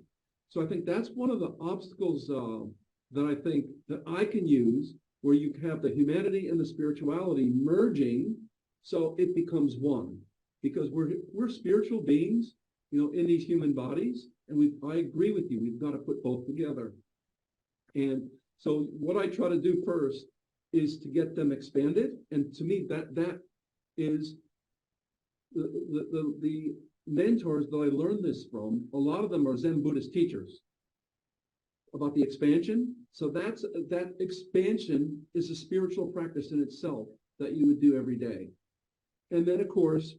So I think that's one of the obstacles that I think that I can use, where you have the humanity and the spirituality merging, so it becomes one. Because we're spiritual beings, in these human bodies, and I agree with you. We've got to put both together. And so what I try to do first is to get them expanded, and to me that is the mentors that I learned this from. A lot of them are Zen Buddhist teachers about the expansion. So that expansion is a spiritual practice in itself that you would do every day. And then, of course,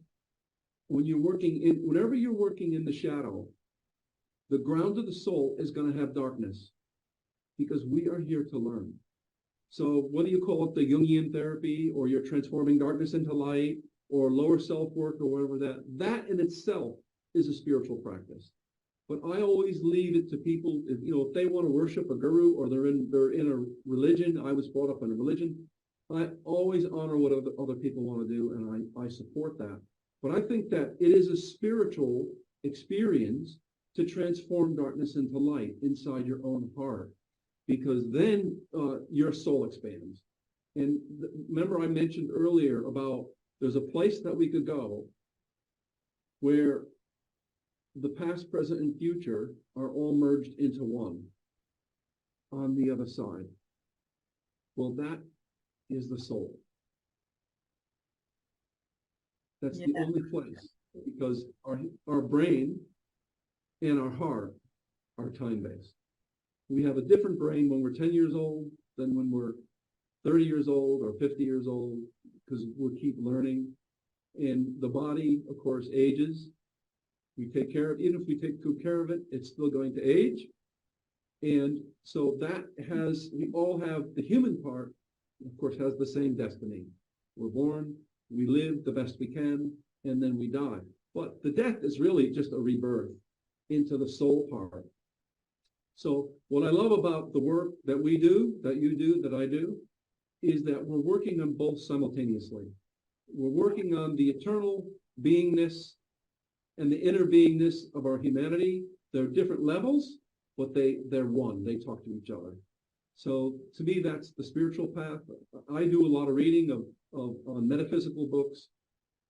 whenever you're working in the shadow, the ground of the soul is going to have darkness, because we are here to learn. So whether you call it the Jungian therapy, or you're transforming darkness into light, or lower self-work, or whatever, that in itself is a spiritual practice. But I always leave it to people, if they want to worship a guru, or they're in a religion. I was brought up in a religion. I always honor what other people want to do, and I support that. But I think that it is a spiritual experience to transform darkness into light inside your own heart, because then your soul expands. And remember, I mentioned earlier about there's a place that we could go where the past, present, and future are all merged into one on the other side. Well, that is the soul. That's the only place, because our brain and our heart are time-based. We have a different brain when we're 10 years old than when we're 30 years old or 50 years old, because we keep learning. And the body, of course, ages. We take care of it. Even if we take good care of it, it's still going to age. And so we all have, the human part, of course, has the same destiny. We're born, we live the best we can, and then we die. But the death is really just a rebirth into the soul part. So what I love about the work that we do, that you do, that I do, is that we're working on both simultaneously. We're working on the eternal beingness and the inner beingness of our humanity. They're different levels, but they're one. They talk to each other. So to me, that's the spiritual path. I do a lot of reading on metaphysical books,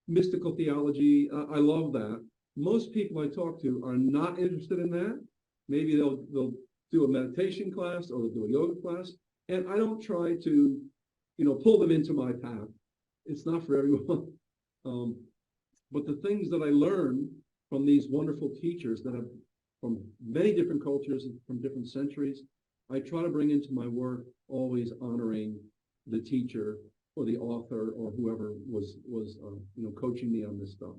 mystical theology. I love that. Most people I talk to are not interested in that. Maybe they'll do a meditation class, or they'll do a yoga class, and I don't try to, pull them into my path. It's not for everyone. But the things that I learn from these wonderful teachers that have from many different cultures and from different centuries, I try to bring into my work, always honoring the teacher or the author or whoever was coaching me on this stuff.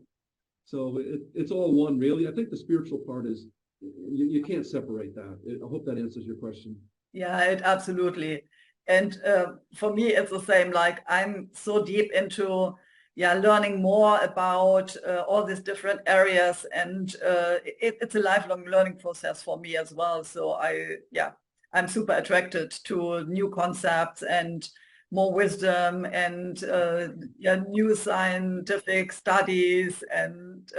So it's all one, really. I think the spiritual part is, you can't separate that. I hope that answers your question. Yeah, it absolutely. And for me, it's the same. Like, I'm so deep into learning more about all these different areas, and it's a lifelong learning process for me as well. So I'm super attracted to new concepts and more wisdom and new scientific studies, and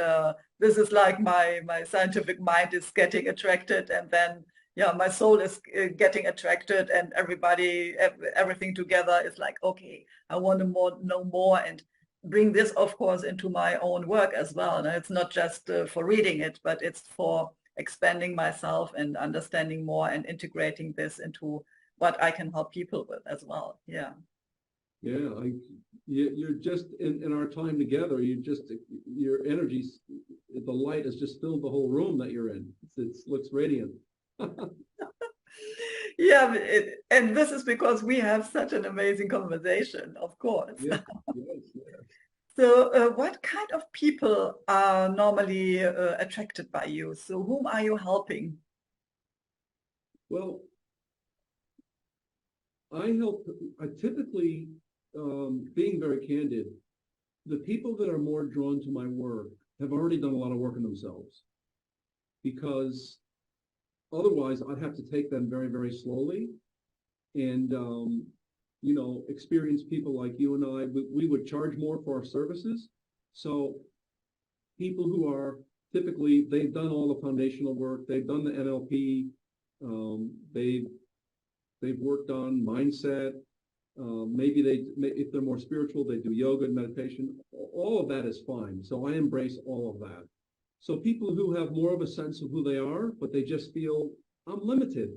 this is like my scientific mind is getting attracted, and then my soul is getting attracted, and everything together is like, okay, I want to know more, and bring this, of course, into my own work as well. And it's not just for reading it, but it's for expanding myself and understanding more and integrating this into what I can help people with as well. Yeah. Yeah, you're just in our time together. Your energy, the light has just filled the whole room that you're in. It looks radiant. Yeah, and this is because we have such an amazing conversation, of course. Yes, yes, yes. So, what kind of people are normally attracted by you? So, whom are you helping? Well, I typically, being very candid, the people that are more drawn to my work have already done a lot of work on themselves, because otherwise I'd have to take them very, very slowly. And, experienced people like you and I, we would charge more for our services. So people who are typically, they've done all the foundational work, they've done the NLP, they've worked on mindset. Maybe if they're more spiritual, they do yoga and meditation. All of that is fine. So I embrace all of that. So people who have more of a sense of who they are, but they just feel I'm limited,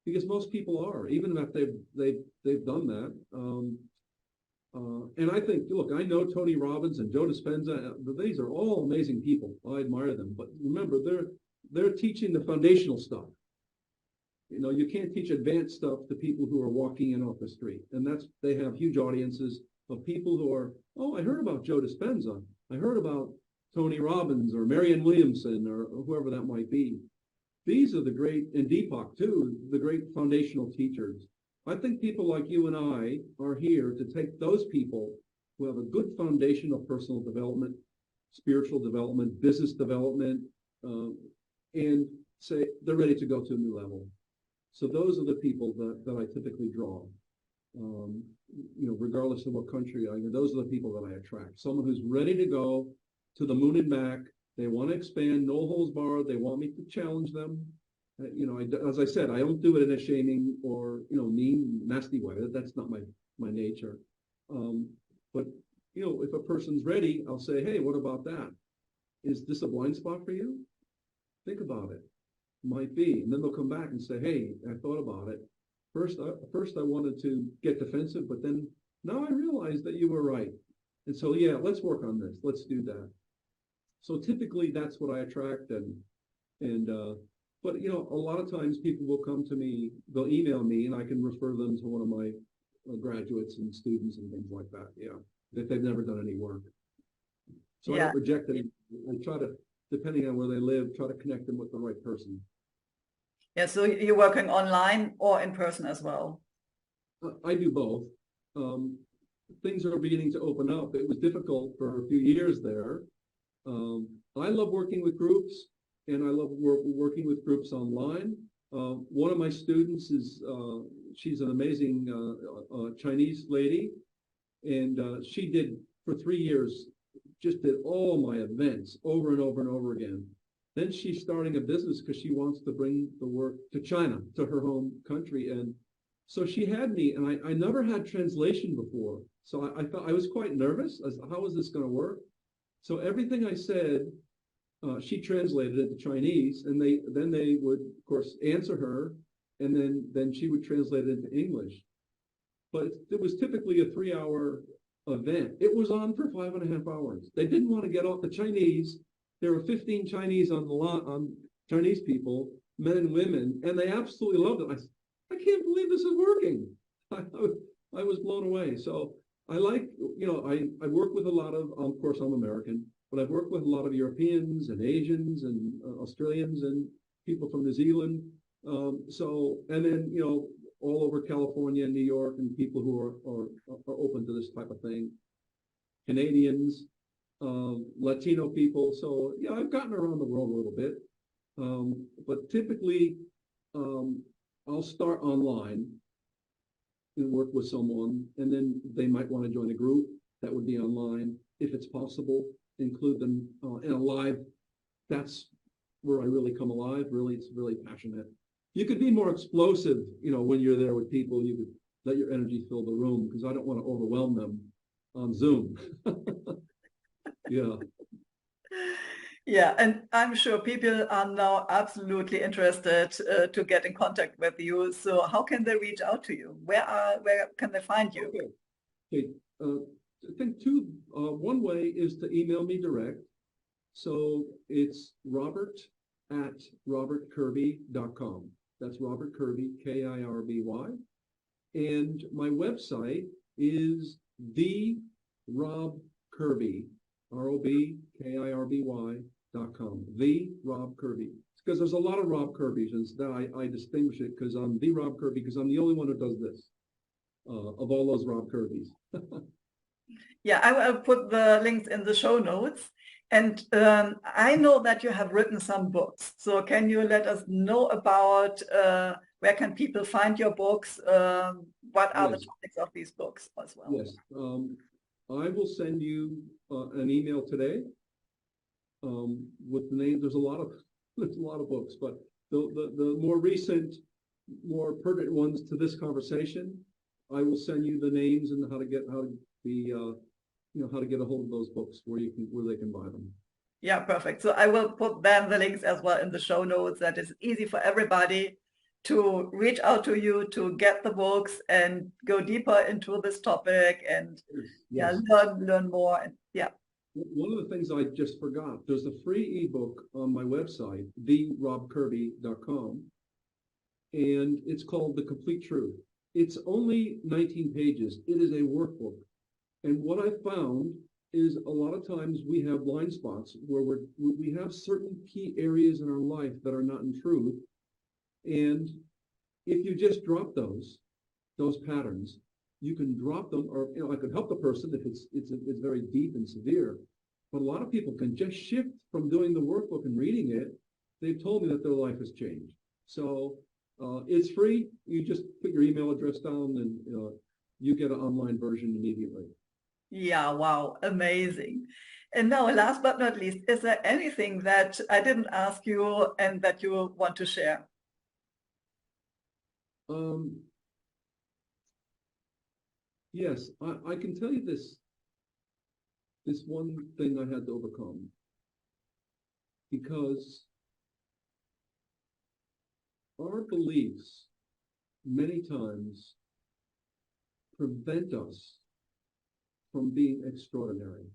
because most people are, even if they've done that. And I think, look, I know Tony Robbins and Joe Dispenza. These are all amazing people. I admire them. But remember, they're teaching the foundational stuff. You can't teach advanced stuff to people who are walking in off the street. And they have huge audiences of people who are, oh, I heard about Joe Dispenza. I heard about Tony Robbins or Maryanne Williamson or whoever that might be. These are the great, and Deepak too, the great foundational teachers. I think people like you and I are here to take those people who have a good foundation of personal development, spiritual development, business development, and say they're ready to go to a new level. So those are the people that I typically draw. Regardless of what country those are the people that I attract. Someone who's ready to go to the moon and back. They want to expand, no holds barred. They want me to challenge them. As I said, I don't do it in a shaming or mean, nasty way. That's not my nature. But if a person's ready, I'll say, hey, what about that? Is this a blind spot for you? Think about it. Might be. And then they'll come back and say, hey, I thought about it. First I wanted to get defensive, but then now I realized that you were right. And so, yeah, let's work on this. Let's do that. So typically that's what I attract. But a lot of times people will come to me, they'll email me, and I can refer them to one of my graduates and students and things like that. Yeah. If they've never done any work. So yeah. I don't reject it. I try to, depending on where they live, try to connect them with the right person. Yeah, so you're working online or in person as well? I do both. Things are beginning to open up. It was difficult for a few years there. I love working with groups, and I love working with groups online. One of my students she's an amazing Chinese lady, and she did for 3 years, just did all my events over and over and over again. Then she's starting a business because she wants to bring the work to China, to her home country. And so she had me, and I never had translation before. So I thought, I was quite nervous as how is this going to work? So everything I said, she translated it to Chinese, and then they would, of course, answer her, and then she would translate it into English. But it was typically a 3-hour event. It was on for 5.5 hours. They didn't want to get off the Chinese. There were 15 Chinese on Chinese people, men and women, and they absolutely loved it. I can't believe this is working. I was blown away. So I like, I work with a lot of course, I'm American, but I've worked with a lot of Europeans and Asians and Australians and people from New Zealand. And then, all over California and New York, and people who are open to this type of thing. Canadians, Latino people. So, yeah, I've gotten around the world a little bit. But typically, I'll start online and work with someone, and then they might want to join a group that would be online. If it's possible, include them in a live. That's where I really come alive. Really, it's really passionate. You could be more explosive, when you're there with people. You could let your energy fill the room, because I don't want to overwhelm them on Zoom. Yeah. Yeah, and I'm sure people are now absolutely interested to get in contact with you. So how can they reach out to you? Where can they find you? Okay. Okay, I think one way is to email me direct. So it's robert@robertkirby.com. That's Robert Kirby, Kirby. And my website is the Rob Kirby, ROBKIRBY.com. The Rob Kirby. Because there's a lot of Rob Kirbys, and that I distinguish it because I'm the Rob Kirby because I'm the only one who does this of all those Rob Kirbys. Yeah, I will put the links in the show notes. And I know that you have written some books. So can you let us know about where can people find your books? What are the topics of these books as well? Yes, I will send you an email today with the name. There's a lot of books, but the more recent, more pertinent ones to this conversation, I will send you the names and how to get a hold of those books where they can buy them. Yeah, perfect. So I will put then the links as well in the show notes. That is easy for everybody to reach out to you to get the books and go deeper into this topic and learn more. And one of the things I just forgot, there's a free ebook on my website, therobkirby.com, and it's called The Complete Truth. It's only 19 pages. It is a workbook. And what I found is a lot of times we have blind spots where we have certain key areas in our life that are not in truth. And if you just drop those patterns, you can drop them, or I could help the person if it's very deep and severe. But a lot of people can just shift from doing the workbook and reading it. They've told me that their life has changed. So it's free. You just put your email address down and you get an online version immediately. Yeah, wow, amazing. And now, last but not least, is there anything that I didn't ask you and that you want to share? Yes, I can tell you this one thing I had to overcome, because our beliefs many times prevent us from being extraordinary.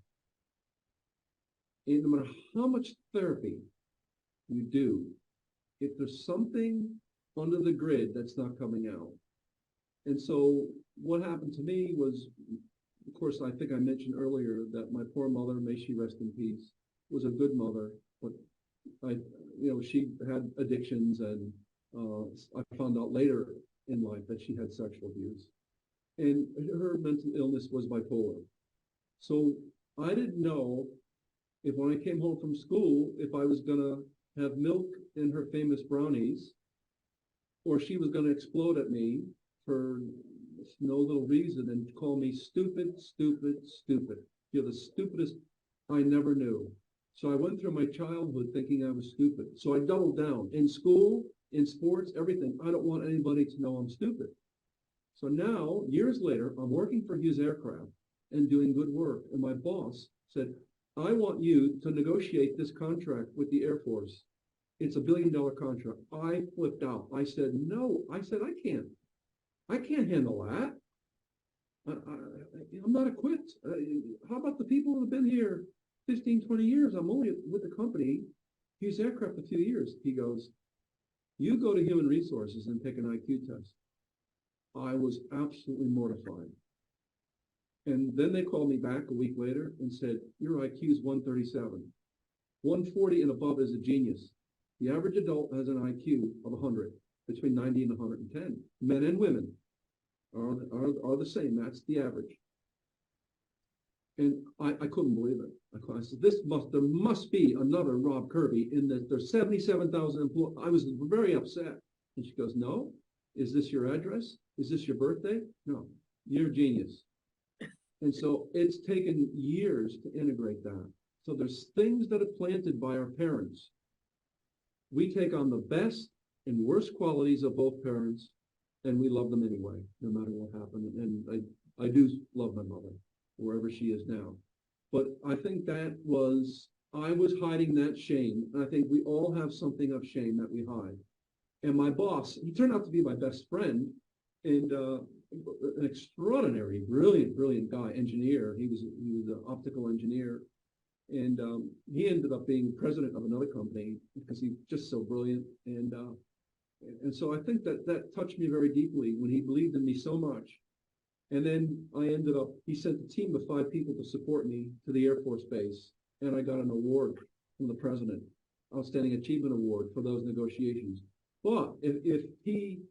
And no matter how much therapy you do, if there's something under the grid that's not coming out. And so what happened to me was, of course, I think I mentioned earlier that my poor mother, may she rest in peace, was a good mother, but she had addictions, and I found out later in life that she had sexual abuse. And her mental illness was bipolar. So I didn't know if when I came home from school, if I was going to have milk in her famous brownies, or she was going to explode at me for no little reason and call me stupid, stupid, stupid. You're the stupidest I never knew. So I went through my childhood thinking I was stupid. So I doubled down in school, in sports, everything. I don't want anybody to know I'm stupid. So now, years later, I'm working for Hughes Aircraft and doing good work. And my boss said, I want you to negotiate this contract with the Air Force. It's $1 billion contract. I flipped out. I said, no. I said, I can't handle that. I'm not equipped. How about the people who have been here 15, 20 years? I'm only with the company, Hughes Aircraft, a few years. He goes, you go to Human Resources and take an IQ test. I was absolutely mortified. And then they called me back a week later and said, your IQ is 137. 140 and above is a genius. The average adult has an IQ of 100, between 90 and 110. Men and women are the same. That's the average. And I couldn't believe it. I said, there must be another Rob Kirby in this. There's 77,000 employees. I was very upset. And she goes, no. Is this your address? Is this your birthday? No, you're a genius. And so it's taken years to integrate that. So there's things that are planted by our parents. We take on the best and worst qualities of both parents, and we love them anyway, no matter what happened. And I do love my mother, wherever she is now. But I think I was hiding that shame. And I think we all have something of shame that we hide. And my boss, he turned out to be my best friend, and an extraordinary, brilliant guy, engineer. He was an optical engineer, and he ended up being president of another company because he's just so brilliant. And so I think that touched me very deeply when he believed in me so much. And then he sent a team of 5 people to support me to the Air Force Base, and I got an award from the president, Outstanding Achievement Award for those negotiations. But if he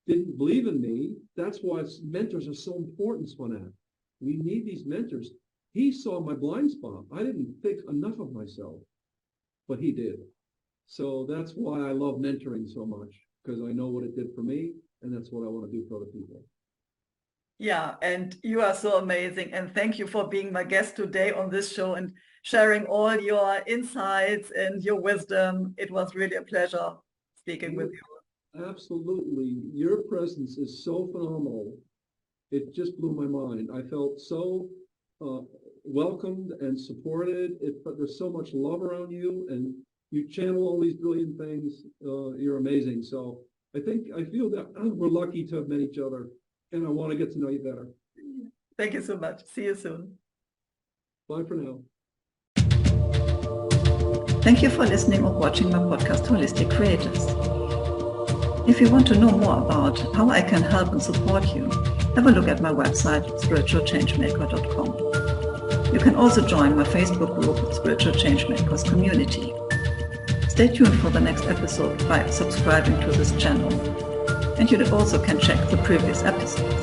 didn't believe in me, that's why mentors are so important, Swanette. We need these mentors. He saw my blind spot. I didn't think enough of myself, but he did. So that's why I love mentoring so much, because I know what it did for me, and that's what I want to do for other people. Yeah, and you are so amazing. And thank you for being my guest today on this show and sharing all your insights and your wisdom. It was really a pleasure speaking with you. Absolutely. Your presence is so phenomenal. It just blew my mind. I felt so welcomed and supported. There's so much love around you, and you channel all these brilliant things. You're amazing. So I feel that we're lucky to have met each other, and I want to get to know you better. Thank you so much. See you soon. Bye for now. Thank you for listening or watching my podcast, Holistic Creators. If you want to know more about how I can help and support you, have a look at my website, spiritualchangemaker.com. You can also join my Facebook group, Spiritual Changemakers Community. Stay tuned for the next episode by subscribing to this channel. And you also can check the previous episodes.